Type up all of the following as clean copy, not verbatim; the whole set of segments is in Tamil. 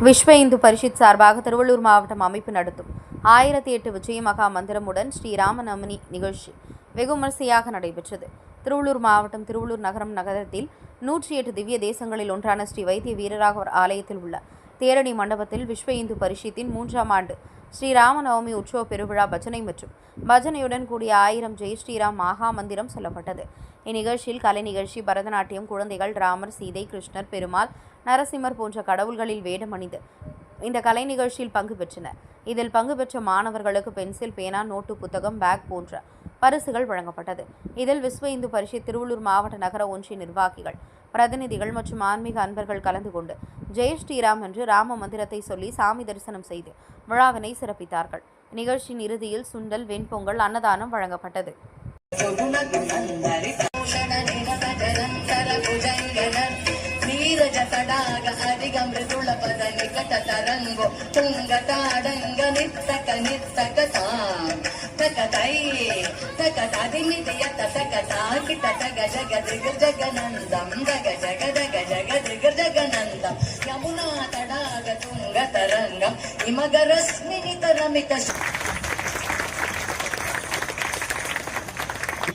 விஸ்வ இந்து பரிஷத் சார்பாக திருவள்ளூர் மாவட்டம் அமைப்பு நடத்தும் 1008 விஜய மகா மந்திரமுடன் ஸ்ரீராமநவமி நிகழ்ச்சி வெகு விமரிசையாக நடைபெற்றது. திருவள்ளூர் மாவட்டம் திருவள்ளூர் நகரத்தில் 108 திவ்ய தேசங்களில் ஒன்றான ஸ்ரீ வைத்திய வீரராகவர் ஆலயத்தில் உள்ள தேரணி மண்டபத்தில் விஸ்வ இந்து பரிஷத்தின் 3ஆம் ஆண்டு ஸ்ரீராமநவமி உற்சவ பெருவிழா பஜனை மற்றும் பஜனையுடன் கூடிய 1000 ஜெய் ஸ்ரீராம் மகா மந்திரம் சொல்லப்பட்டது. இந்நிகழ்ச்சியில் கலை நிகழ்ச்சி, பரதநாட்டியம், குழந்தைகள், ராமர், சீதை, கிருஷ்ணர், பெருமாள், நரசிம்மர் போன்ற கடவுள்களில் வேடமணிந்து இந்த கலை நிகழ்ச்சியில் பங்கு பெற்றனர். இதில் பங்கு பெற்ற மாணவர்களுக்கு பென்சில், பேனா, நோட்டு, புத்தகம், பேக் போன்ற பரிசுகள் வழங்கப்பட்டது. இதில் விஸ்வ இந்து பரிஷத் திருவள்ளூர் மாவட்ட நகர ஒன்றிய நிர்வாகிகள், பிரதிநிதிகள் மற்றும் ஆன்மீக அன்பர்கள் கலந்து கொண்டு ஜெய் ஸ்ரீராம் என்று ராம மந்திரத்தை சொல்லி சாமி தரிசனம் செய்து விழாவினை சிறப்பித்தார்கள். நிகழ்ச்சியின் இறுதியில் சுண்டல், வெண்பொங்கல், அன்னதானம் வழங்கப்பட்டது.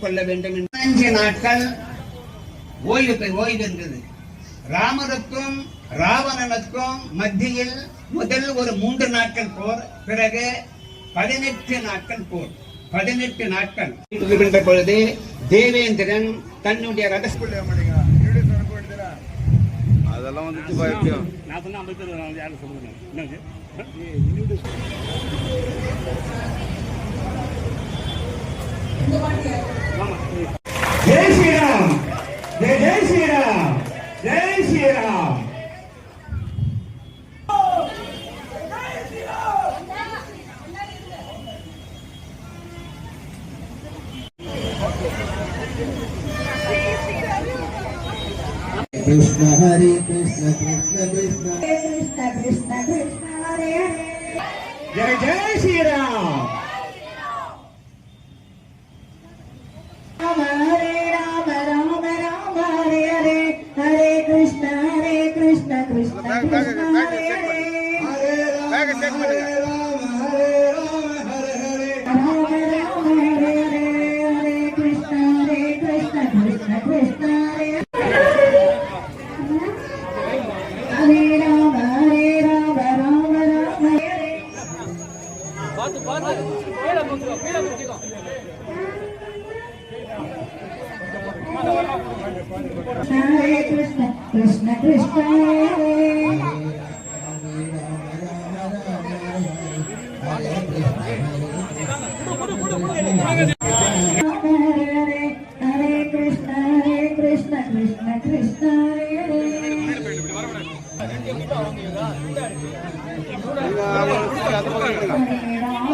கொள்ள வேண்டும். 5 நாட்கள் ஓய்வு இருந்தது. ராமருக்கும் ராவணனுக்கும் மத்தியில் முதல் ஒரு 3 நாட்கள் போர், பிறகு 18 நாட்கள் போர். 18 நாட்கள் இருக்கின்ற பொழுது தேவேந்திரன் தன்னுடைய அதெல்லாம் வந்து Jai Sriram, Jai Sriram, Jai Sriram. Krishna Hare Krishna Krishna Krishna Krishna Krishna Krishna Hare Hare Jai Shri Ram. Rama Hare Rama Rama Rama Hare Hare Hare Krishna Krishna Krishna Hare Hare Hare Krishna Krishna Krishna Hare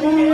Hare